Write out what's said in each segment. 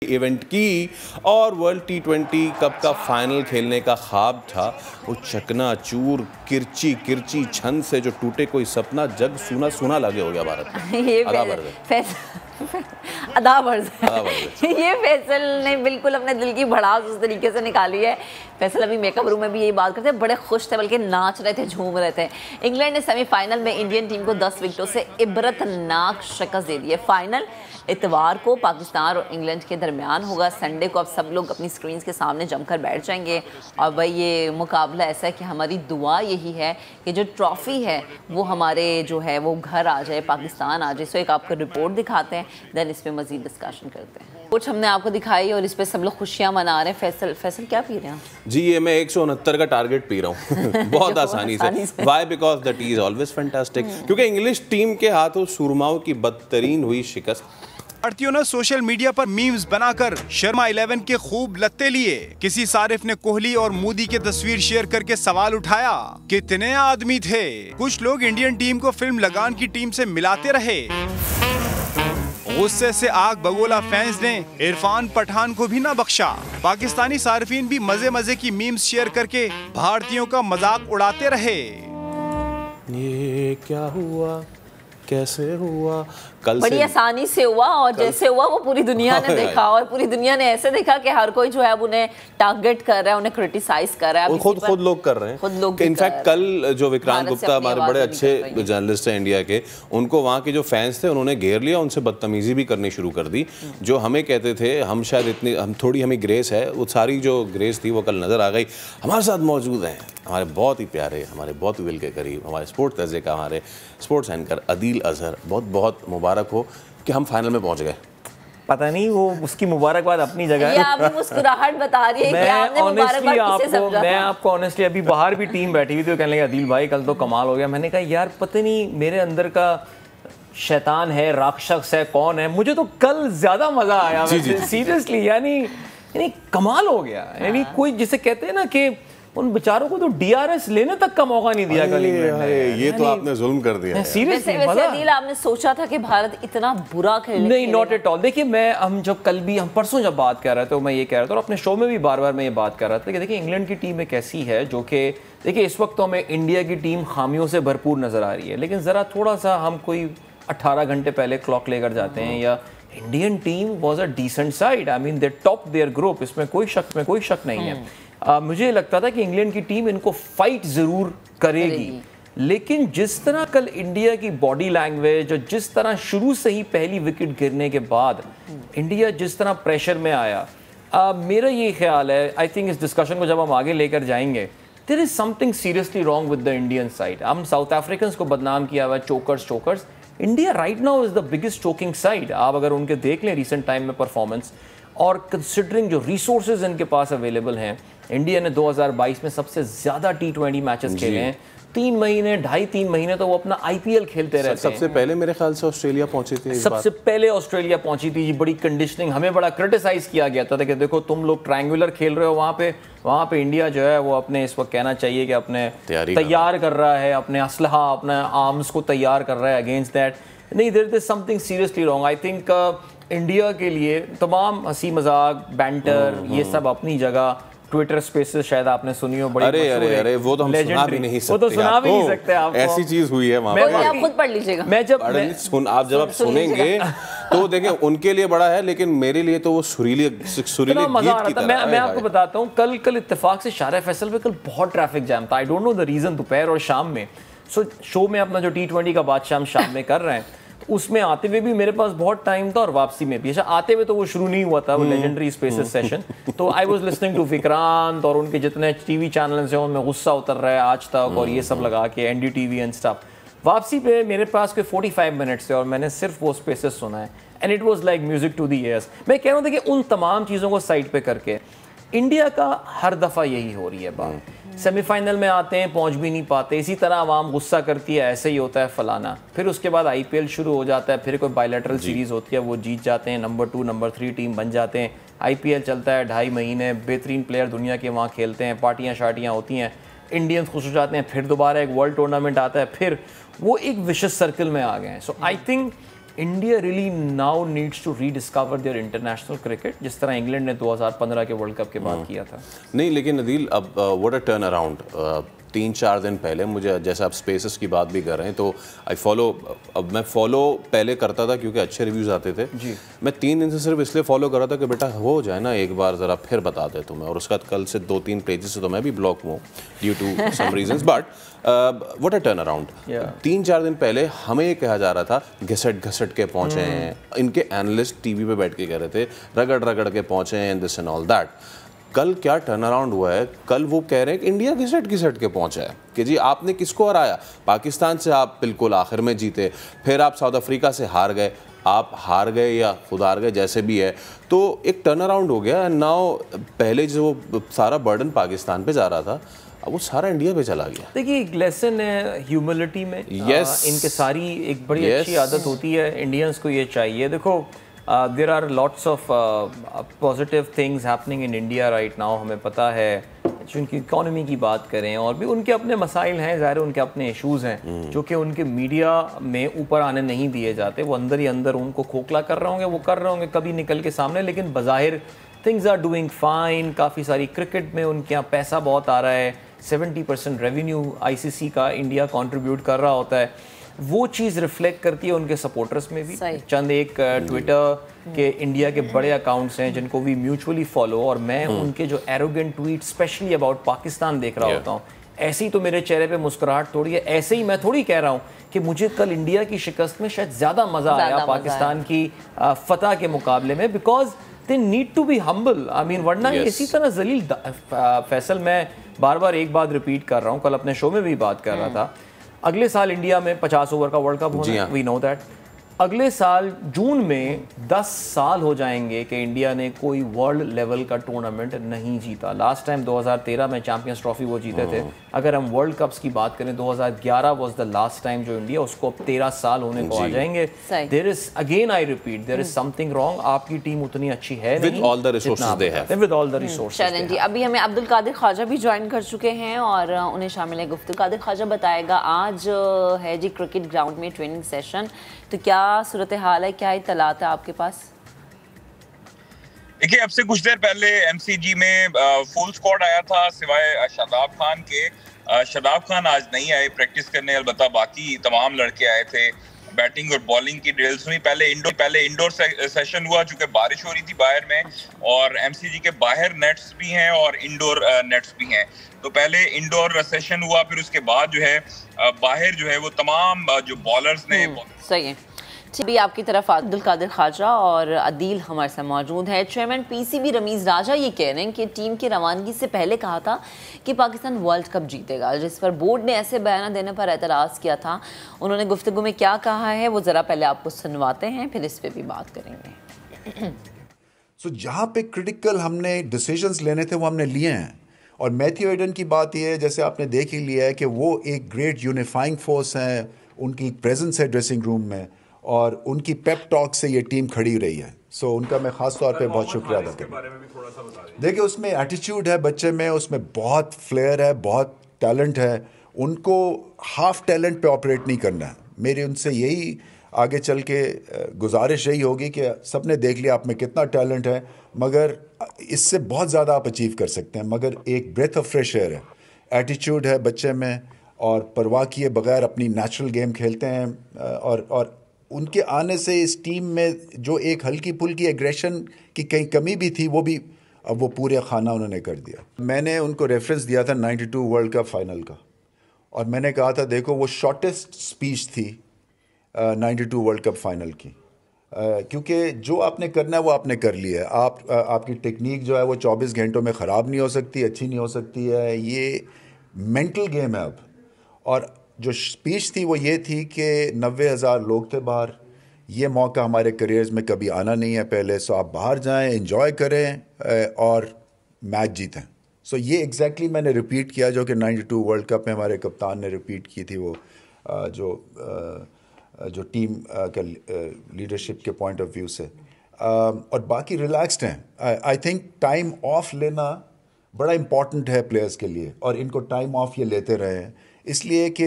Event की और world T20 cup का फाइनल खेलने का ख्वाब था वो चकनाचूर किरची किरची छंद से जो टूटे कोई सपना जग सुना सुना लगे हो गया भारत में। ये अदा बर्ज ये फैसल ने बिल्कुल अपने दिल की भड़ास उस तरीके से निकाली है। फैसल अभी मेकअप रूम में भी यही बात करते हैं, बड़े खुश थे, बल्कि नाच रहे थे, झूम रहे थे। इंग्लैंड ने सेमीफाइनल में इंडियन टीम को 10 विकेटों से इबरतनाक शिकस्त दे दी है। फाइनल इतवार को पाकिस्तान और इंग्लैंड के दरमियान होगा। संडे को अब सब लोग अपनी स्क्रीन के सामने जमकर बैठ जाएंगे और भाई ये मुकाबला ऐसा है कि हमारी दुआ यही है कि जो ट्रॉफ़ी है वो हमारे जो है वो घर आ जाए, पाकिस्तान आ जाए। सो एक आपको रिपोर्ट दिखाते हैं, देन इस पर मज़ीद डिस्कशन करते हैं। कुछ हमने आपको दिखाई और इस पर सब लोग खुशियाँ मना रहे हैं। फैसल क्या पी रहे हैं जी? ये मैं 169 का टारगेट पी रहा हूँ बहुत आसानी से। Why? Because the tea is always fantastic. क्योंकि इंग्लिश टीम के हाथों सुरमाओं की बदतरीन हुई शिकस्त। भारतीयों ने सोशल मीडिया पर मीम्स बनाकर शर्मा 11 के खूब लत्ते लिए। किसी सारिफ ने कोहली और मोदी की तस्वीर शेयर करके सवाल उठाया, कितने आदमी थे? कुछ लोग इंडियन टीम को फिल्म लगान की टीम से मिलाते रहे। गुस्से से आग बगोला फैंस ने इरफान पठान को भी न बख्शा। पाकिस्तानी सार्फिन भी मजे मजे की मीम्स शेयर करके भारतीयों का मजाक उड़ाते रहे। ये क्या हुआ, कैसे हुआ, कल बड़ी आसानी से हुआ और जैसे हुआ वो पूरी दुनिया ने देखा और पूरी दुनिया ने ऐसे देखा कि हर कोई जो है उन्हें टारगेट कर रहा है, उन्हें क्रिटिसाइज कर रहा है। खुद लोग कर रहे हैं, खुद लोग। इनफैक्ट कल जो विक्रांत गुप्ता हमारे बड़े अच्छे जर्नलिस्ट हैं इंडिया के, उनको वहाँ के जो फैंस थे उन्होंने घेर लिया, उनसे बदतमीजी भी करनी शुरू कर दी। जो हमें कहते थे हम शायद इतनी थोड़ी हमें ग्रेस है, वो सारी जो ग्रेस थी वो कल नजर आ गई। हमारे साथ मौजूद हैं हमारे बहुत ही प्यारे, हमारे बहुत ही दिल के करीब, हमारे स्पोर्ट्स दर्जे का हमारे स्पोर्ट्स एंकर अदील अजहर। बहुत बहुत मुबारक हो कि हम फाइनल में पहुंच गए। पता नहीं वो उसकी मुबारकबाद अपनी जगह है। आप मुस्कुराहट बता रही है कि आपने मुबारकबाद किसे समझा? मैं आपको ऑनेस्टली अभी बाहर भी टीम बैठी हुई थी, कहने लगे अदील भाई कल तो कमाल हो गया। मैंने कहा यार पता नहीं मेरे अंदर का शैतान है, राक्षस है, कौन है, मुझे तो कल ज्यादा मजा आया सीरियसली। यानी कमाल हो गया। यानी कोई जिसे कहते हैं ना कि उन बेचारों को तो DRS लेने तक का मौका नहीं दिया कल। ये तो आपने जुल्म कर दिया। सीरियसली अदील, आपने सोचा था कि भारत इतना बुरा खेलेगा? नहीं, नॉट एट ऑल। देखिए हम परसों जब बात कर रहे थे, मैं ये कह रहा था और अपने शो में भी बार बार मैं ये बात कर रहा था कि देखिए इंग्लैंड की टीम एक ऐसी है जो कि देखिए इस वक्त तो हमें इंडिया की टीम खामियों से भरपूर नजर आ रही है, लेकिन ज़रा थोड़ा सा हम कोई 18 घंटे पहले क्लॉक लेकर जाते हैं या Indian team was a decent side. I mean they top their group, इसमें कोई शक नहीं है। मुझे लगता था कि इंग्लैंड की टीम इनको फाइट ज़रूर करेगी, लेकिन जिस तरह कल इंडिया की बॉडी लैंग्वेज और जिस तरह शुरू से ही पहली विकेट गिरने के बाद इंडिया जिस तरह प्रेशर में आया, मेरा ये ख्याल है, आई थिंक इस डिस्कशन को जब हम आगे लेकर जाएंगे, there is something seriously wrong with the Indian side. हम साउथ अफ्रीकन को बदनाम किया हुआ chokers. India right now is the biggest choking side. आप अगर उनके देख लें रिसेंट टाइम में परफॉर्मेंस और कंसिडरिंग जो रिसोर्सेज इनके पास अवेलेबल हैं, इंडिया ने 2022 में सबसे ज़्यादा T20 मैचेस खेले हैं। 3 महीने 2.5-3 महीने तो वो अपना IPL खेलते रहते हैं। सबसे पहले मेरे ख्याल से ऑस्ट्रेलिया पहुंची थी। सबसे पहले ऑस्ट्रेलिया पहुंची थी जी। बड़ी कंडीशनिंग, हमें बड़ा क्रिटिसाइज किया गया था कि देखो तुम लोग ट्रायंगुलर खेल रहे हो, वहाँ पे इंडिया जो है वो अपने इस वक्त कहना चाहिए कि अपने तैयार कर रहा है, अपने असलहा अपने आर्म्स को तैयार कर रहा है अगेंस्ट दैट। नहीं, there is something seriously wrong. I think India के लिए तमाम हंसी मजाक बैंटर ये सब अपनी जगह। ट्विटर स्पेसेस शायद आपने सुनी हो, बड़ी अरे वो तो हम सुना भी नहीं सकते। वो तो सुना भी नहीं सकते आप। ऐसी चीज हुई है वहाँ पे, आप खुद पढ़ लीजिएगा। आप जब सुनेंगे तो देखिए उनके लिए बड़ा है, लेकिन मेरे लिए तो वो सुरीले गीत की तरह। मैं आपको बताता हूँ, कल इत्तेफाक से शारा फैसल पे कल बहुत ट्रैफिक जैम था। I don't know the reason, दोपहर और शाम में। सो शो में अपना जो T20 का बादशाह हम शाम में कर रहे हैं, उसमें आते हुए भी मेरे पास बहुत टाइम था और वापसी में भी। अच्छा, आते हुए तो वो शुरू नहीं हुआ था वो लेजेंडरी स्पेसेस सेशन, तो I was listening to Vikrant और उनके जितने टीवी चैनल्स हैं उनमें गुस्सा उतर रहा है आज तक और ये सब लगा के NDTV एंड स्टफ। वापसी पे मेरे पास कोई 45 मिनट्स थे और मैंने सिर्फ वो स्पेसेस सुना है and it was like music to the ears. मैं कह रहा था कि उन तमाम चीज़ों को साइड पे करके इंडिया का हर दफ़ा यही हो रही है बात। सेमीफाइनल में आते हैं, पहुंच भी नहीं पाते, इसी तरह आवाम गुस्सा करती है, ऐसे ही होता है फलाना। फिर उसके बाद IPL शुरू हो जाता है, फिर कोई बायलैटरल सीरीज़ होती है, वो जीत जाते हैं, नंबर 2 नंबर 3 टीम बन जाते हैं। IPL चलता है 2.5 महीने, बेहतरीन प्लेयर दुनिया के वहाँ खेलते हैं, पार्टियाँ शार्टियाँ होती हैं, इंडियंस खुश हो जाते हैं, फिर दोबारा एक वर्ल्ड टूर्नामेंट आता है, फिर वो एक विशेष सर्कल में आ गए हैं। So I think India really now needs to rediscover their international cricket, जिस तरह इंग्लैंड ने 2015 के वर्ल्ड कप के बाद किया था? नहीं, लेकिन अदील अब व्हाट अ टर्न अराउंड। 3-4 दिन पहले मुझे, जैसे आप स्पेसेस की बात भी कर रहे हैं, तो मैं फॉलो पहले करता था क्योंकि अच्छे रिव्यूज़ आते थे जी। मैं 3 दिन से सिर्फ इसलिए फॉलो कर रहा था कि बेटा हो जाए ना एक बार, ज़रा फिर बता दे तुम्हें। और उसके बाद कल से 2-3 पेजेस से तो मैं भी ब्लॉक हूँ due to some reasons, but what a turnaround. 3-4 दिन पहले हमें ये कहा जा रहा था घसट के पहुँचे हैं, इनके एनालिस्ट टीवी पे बैठ के कह रहे थे रगड़ के पहुँचे हैं, दिस एंड ऑल दैट। कल क्या टर्न अराउंड हुआ है, कल वो कह रहे हैं कि इंडिया घिसट के पहुंचा है कि जी आपने किसको हराया, पाकिस्तान से आप बिल्कुल आखिर में जीते, फिर आप साउथ अफ्रीका से हार गए, आप हार गए या खुद हार गए जैसे भी है, तो एक टर्न अराउंड हो गया। एंड नाउ पहले जो सारा बर्डन पाकिस्तान पे जा रहा था अब वो सारा इंडिया पे चला गया। देखिए एक लेसन है ह्यूमिलिटी में। इनके सारी एक बड़ी अच्छी आदत होती है, इंडियंस को ये चाहिए। देखो there are lots of positive things happening in India right now, हमें पता है। जो उनकी इकॉनमी की बात करें और भी उनके अपने मसाइल हैं, ज़ाहिर उनके अपने इश्यूज़ हैं जो कि उनके मीडिया में ऊपर आने नहीं दिए जाते। वो अंदर ही अंदर उनको खोखला कर रहे होंगे, वो कर रहे होंगे कभी निकल के सामने, लेकिन बज़ाहिर थिंग्स आर डूइंग फाइन। काफ़ी सारी क्रिकेट में उनके यहाँ पैसा बहुत आ रहा है, 70% रेवेन्यू ICC का इंडिया कंट्रीब्यूट कर रहा होता है। वो चीज़ रिफ्लेक्ट करती है उनके सपोर्टर्स में भी। चंद एक ट्विटर के इंडिया के बड़े अकाउंट्स हैं जिनको भी म्यूचुअली फॉलो, और मैं उनके जो arrogant tweet specially about Pakistan देख रहा होता हूँ, ऐसे ही तो मेरे चेहरे पे मुस्कुराहट थोड़ी है। ऐसे ही मैं थोड़ी कह रहा हूँ कि मुझे कल इंडिया की शिकस्त में शायद ज़्यादा मज़ा आया पाकिस्तान की फतह के मुकाबले में, because they need to be humble. I mean वरना इसी तरह जलील फैसल, मैं बार बार एक बात रिपीट कर रहा हूँ, कल अपने शो में भी बात कर रहा था, अगले साल इंडिया में 50 ओवर का वर्ल्ड कप होना है, वी नो दैट। अगले साल जून में 10 साल हो जाएंगे कि इंडिया ने कोई वर्ल्ड लेवल का टूर्नामेंट नहीं जीता। लास्ट टाइम 2013 में चैंपियंस ट्रॉफी वो जीते थे। अगर हम वर्ल्ड कप्स की बात करें, 2011 वाज द लास्ट टाइम जो इंडिया, उसको अब 13 साल होने को आ जाएंगे। There is, again I repeat, there is something wrong. आपकी टीम उतनी अच्छी है नहीं, with all the resources they have, with all the resources. चलें जी, अभी हमें अब्दुल कादिर ख्वाजा भी ज्वाइन कर चुके हैं और उन्हें शामिल है गुफ्तगू। कादिर ख्वाजा बताएगा, आज है जी क्रिकेट ग्राउंड में ट्रेनिंग सेशन, तो क्या सूरत हाल है, क्या इत्तलात है आपके पास? देखिए, अब से कुछ देर पहले MCG में फुल स्क्वाड आया था सिवाय शादाब खान के। शादाब खान आज नहीं आए प्रैक्टिस करने, अलबत्ता बाकी तमाम लड़के आए थे। बैटिंग और बॉलिंग की ड्रिल्स हुई। पहले इंडोर सेशन हुआ, चूंकि बारिश हो रही थी बाहर में, और MCG के बाहर नेट्स भी हैं और इंडोर नेट्स भी हैं। तो पहले इंडोर सेशन हुआ, फिर उसके बाद जो है बाहर जो है वो तमाम जो बॉलर्स ने। सही है। भी आपकी तरफ अब्दुल कादिर ख्वाजा और अदील हमारे साथ मौजूद है। चेयरमैन PCB रमीज़ राजा ये कह रहे हैं कि टीम की रवानगी से पहले कहा था कि पाकिस्तान वर्ल्ड कप जीतेगा, जिस पर बोर्ड ने ऐसे बयान देने पर एतराज़ किया था। उन्होंने गुफ्तगू में क्या कहा है वो ज़रा पहले आपको सुनवाते हैं, फिर इस पर भी बात करेंगे। जहाँ पे क्रिटिकल हमने डिसीजंस लेने थे वो हमने लिए हैं, और मैथ्यू हेडन की बात यह है, जैसे आपने देख ही लिया है, कि वो एक ग्रेट यूनिफाइंग फोर्स है, उनकी प्रेजेंस है ड्रेसिंग रूम में, और उनकी पेप टॉक से ये टीम खड़ी रही है। सो उनका मैं ख़ास तौर पे बहुत शुक्रिया अदा करूँ। देखिए, उसमें एटीट्यूड है बच्चे में, उसमें बहुत फ्लेयर है, बहुत टैलेंट है। उनको हाफ टैलेंट पे ऑपरेट नहीं करना है। मेरी उनसे यही आगे चल के गुजारिश यही होगी कि सबने देख लिया आप में कितना टैलेंट है, मगर इससे बहुत ज़्यादा आप अचीव कर सकते हैं। मगर एक ब्रेथ ऑफ फ्रेश एयर है, एटीट्यूड है बच्चे में, और परवाह किए बगैर अपनी नेचुरल गेम खेलते हैं। और उनके आने से इस टीम में जो एक हल्की फुल्की एग्रेशन की कहीं कमी भी थी, वो भी अब वो पूरे खाना उन्होंने कर दिया। मैंने उनको रेफरेंस दिया था 92 वर्ल्ड कप फाइनल का, और मैंने कहा था देखो वो शॉर्टेस्ट स्पीच थी 92 वर्ल्ड कप फाइनल की, क्योंकि जो आपने करना है वो आपने कर लिया है। आपकी टेक्निक जो है वो 24 घंटों में ख़राब नहीं हो सकती, अच्छी नहीं हो सकती है। ये मेंटल गेम है अब। और जो स्पीच थी वो ये थी कि 90,000 लोग थे बाहर, ये मौका हमारे करियर्स में कभी आना नहीं है पहले, सो आप बाहर जाएं, एंजॉय करें और मैच जीतें। सो ये एग्जैक्टली मैंने रिपीट किया जो कि 92 वर्ल्ड कप में हमारे कप्तान ने रिपीट की थी, वो जो टीम के लीडरशिप के पॉइंट ऑफ व्यू से। और बाकी रिलैक्स्ड हैं। आई थिंक टाइम ऑफ लेना बड़ा इम्पॉर्टेंट है प्लेयर्स के लिए, और इनको टाइम ऑफ ये लेते रहे हैं, इसलिए कि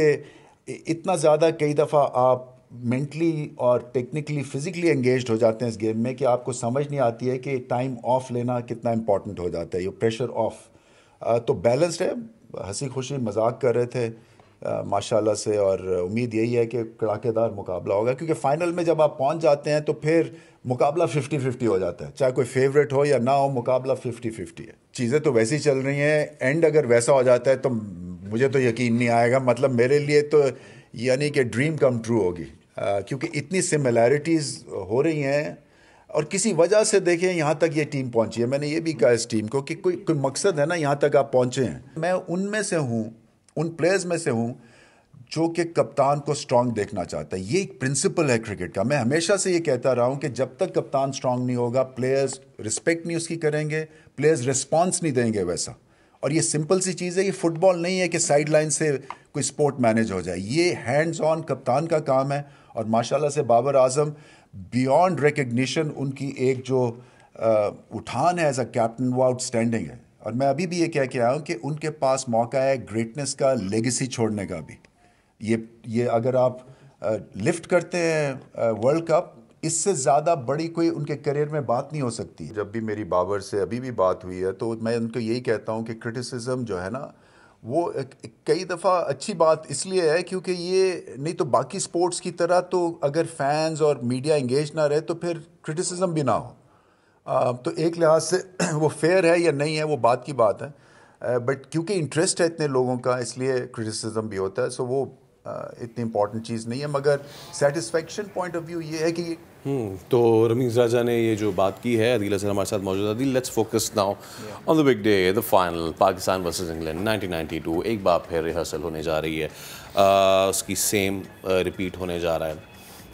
इतना ज़्यादा कई दफ़ा आप मेंटली और टेक्निकली फिजिकली एंगेज्ड हो जाते हैं इस गेम में कि आपको समझ नहीं आती है कि टाइम ऑफ लेना कितना इंपॉर्टेंट हो जाता है, ये प्रेशर ऑफ। तो बैलेंस्ड है, हंसी खुशी मजाक कर रहे थे माशाल्लाह से, और उम्मीद यही है कि कड़ाकेदार मुकाबला होगा, क्योंकि फाइनल में जब आप पहुंच जाते हैं तो फिर मुकाबला 50-50 हो जाता है, चाहे कोई फेवरेट हो या ना हो, मुकाबला 50-50 है। चीज़ें तो वैसी चल रही हैं, एंड अगर वैसा हो जाता है तो मुझे तो यकीन नहीं आएगा, मतलब मेरे लिए तो यानी कि ड्रीम कम ट्रू होगी, क्योंकि इतनी सिमिलैरिटीज़ हो रही हैं और किसी वजह से देखें यहाँ तक ये टीम पहुँची है। मैंने ये भी कहा इस टीम को कि कोई मकसद है ना, यहाँ तक आप पहुँचे हैं। मैं उनमें से हूँ, उन प्लेयर्स में से हूँ जो कि कप्तान को स्ट्रांग देखना चाहता है। ये एक प्रिंसिपल है क्रिकेट का। मैं हमेशा से ये कहता रहा हूँ कि जब तक कप्तान स्ट्रांग नहीं होगा, प्लेयर्स रिस्पेक्ट नहीं उसकी करेंगे, प्लेयर्स रिस्पॉन्स नहीं देंगे वैसा। और ये सिंपल सी चीज़ है, ये फुटबॉल नहीं है कि साइड लाइन से कोई स्पोर्ट मैनेज हो जाए, ये हैंड्स ऑन कप्तान का काम है। और माशाल्लाह से बाबर आजम बियॉन्ड रिकग्निशन, उनकी एक जो उठान है एज अ कैप्टन, वो आउटस्टैंडिंग है। और मैं अभी भी ये कह के आया हूँ कि उनके पास मौका है ग्रेटनेस का, लेगेसी छोड़ने का भी। ये अगर आप लिफ्ट करते हैं वर्ल्ड कप, इससे ज़्यादा बड़ी कोई उनके करियर में बात नहीं हो सकती। जब भी मेरी बाबर से अभी भी बात हुई है तो मैं उनको यही कहता हूँ कि क्रिटिसिज्म जो है ना, वो कई दफ़ा अच्छी बात इसलिए है क्योंकि ये नहीं तो बाकी स्पोर्ट्स की तरह तो अगर फैंस और मीडिया इंगेज ना रहे तो फिर क्रिटिसिज्म भी ना हो। तो एक लिहाज से वो फेयर है या नहीं है वो बात की बात है, बट क्योंकि इंटरेस्ट है इतने लोगों का इसलिए क्रिटिसिज्म भी होता है। सो वो इतनी इंपॉर्टेंट चीज़ नहीं है, मगर सेटिस्फेक्शन पॉइंट ऑफ व्यू ये है कि तो रमीज़ राजा ने ये जो बात की है, अदील हसन हमारे साथ मौजूद है। Adeel, let's focus now on the big day, the final, Pakistan versus England 1992। एक बार फिर रिहर्सल होने जा रही है, उसकी सेम रिपीट होने जा रहा है।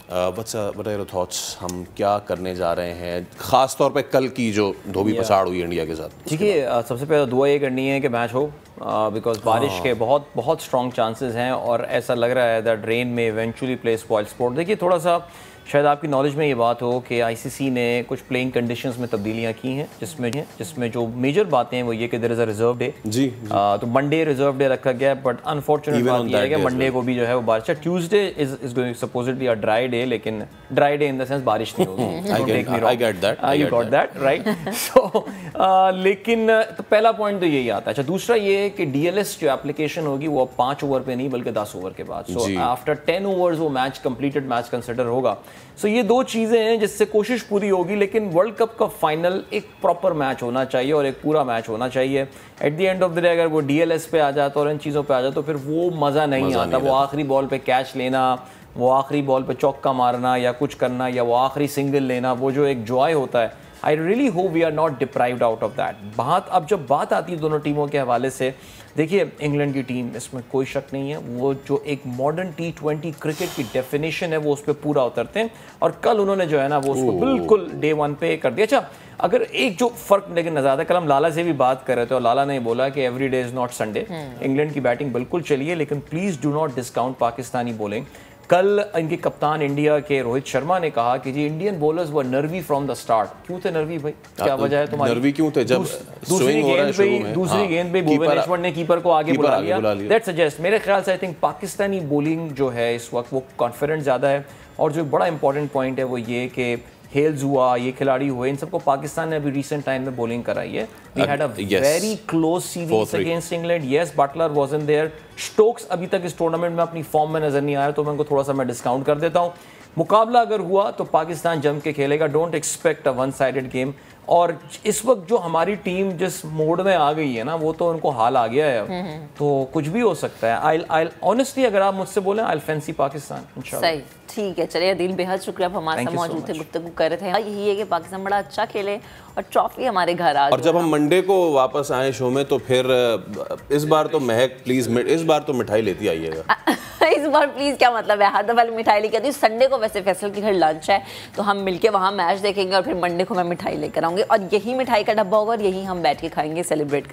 व्हाट आर योर थॉट्स, हम क्या करने जा रहे हैं, ख़ास तौर पे कल की जो धोबी पछाड़ हुई इंडिया के साथ? देखिए, सबसे पहले दुआ ये करनी है कि मैच हो, बिकॉज बारिश के बहुत स्ट्रॉन्ग चांसेस हैं और ऐसा लग रहा है दैट रेन में इवेंचुअली प्ले स्पॉइल स्पोर्ट। देखिए, थोड़ा सा शायद आपकी नॉलेज में ये बात हो कि आईसीसी ने कुछ प्लेइंग कंडीशंस में तब्दीलियां की हैं, जिसमें जो मेजर बातें हैं वो ये कि there is a reserve day. जी। तो मंडे रिजर्व डे रखा गया है, बट अनफॉर्चुनेट बात ये है कि मंडे को भी जो है वो बारिश है। Tuesday is going supposedly a dry day, लेकिन dry day in the sense बारिश नहीं होगी। I get that, you got that right. So लेकिन तो पहला पॉइंट तो यही आता है। अच्छा, दूसरा ये है कि डीएलएस जो एप्लीकेशन होगी वो अब 5 ओवर पे नहीं बल्कि 10 ओवर के बाद, सो आफ्टर 10 ओवर्स वो मैच कंप्लीटेड मैच कंसिडर होगा। सो ये दो चीज़ें हैं जिससे कोशिश पूरी होगी, लेकिन वर्ल्ड कप का फाइनल एक प्रॉपर मैच होना चाहिए और एक पूरा मैच होना चाहिए। At the end of the day अगर वो डीएलएस पे आ जाता और इन चीज़ों पे आ जाता तो फिर वो मज़ा नहीं आता। वो आखिरी बॉल पे कैच लेना, वो आखिरी बॉल पे चौका मारना या कुछ करना, या वो आखिरी सिंगल लेना, वो जो एक जॉय होता है, I really hope we are not deprived out of that. अब जब बात आती है दोनों टीमों के हवाले से, देखिए इंग्लैंड की टीम, इसमें कोई शक नहीं है, वो जो एक मॉडर्न T20 क्रिकेट की डेफिनेशन है वो उस पर पूरा उतरते हैं, और कल उन्होंने जो है ना वो उसको बिल्कुल डे 1 पे कर दिया। अच्छा, अगर एक जो फर्क लेकिन नजर आता है, कल हम लाला से भी बात कर रहे थे और लाला ने बोला कि every day is not Sunday. England की बैटिंग बिल्कुल चली है, लेकिन please do not discount Pakistani bowling. कल इनके कप्तान इंडिया के रोहित शर्मा ने कहा कि जी Indian bowlers were nervy from the start. क्यों थे नर्वी भाई, क्या वजह है तुम्हारी? नर्वी क्यों थे? जब दूसरी गेंद पे भुवनेश्वर ने कीपर को आगे बुला लिया। दैट सजेस्ट, मेरे ख्याल से आई थिंक पाकिस्तानी बॉलिंग जो है इस वक्त वो कॉन्फिडेंट ज़्यादा है। और जो बड़ा इंपॉर्टेंट पॉइंट है वो ये कि हेल्स हुआ, ये खिलाड़ी हुए, इन सबको पाकिस्तान ने अभी रिसेंट टाइम में बॉलिंग कराई है। We had a very close series against England. Yes, Buttler wasn't there. Stokes अभी तक इस टूर्नामेंट में अपनी फॉर्म में नजर नहीं आया, तो मैं उनको थोड़ा सा मैं डिस्काउंट कर देता हूँ। मुकाबला अगर हुआ तो पाकिस्तान जम के खेलेगा, don't expect a one sided game. और इस वक्त जो हमारी टीम जिस मोड में आ गई है ना, वो तो उनको हाल आ गया है, तो कुछ भी हो सकता है। आई ऑनेस्टली अगर आप मुझसे बोले, आई फैंसी पाकिस्तान इंशाल्लाह। सही, ठीक है, चलिए अदील, बेहद शुक्रिया, आप हमारे साथ मौजूद थे, गुफ्तगू कर रहे थे। यही है कि पाकिस्तान बड़ा अच्छा खेले और ट्रॉफी हमारे घर आ। और जब हम मंडे को वापस आए शो में तो फिर इस बार तो महक प्लीज, इस बार तो मिठाई लेती आइएगा। इस बार प्लीज क्या मतलब है, हर दफा मिठाई लेके आती हूँ। संडे को वैसे फैसल के घर लंच है, तो हम मिलके वहाँ मैच देखेंगे और फिर मंडे को मैं मिठाई लेकर आऊंगी, और यही मिठाई का डब्बा होगा और यही हम बैठ के खाएंगे, सेलिब्रेट करेंगे।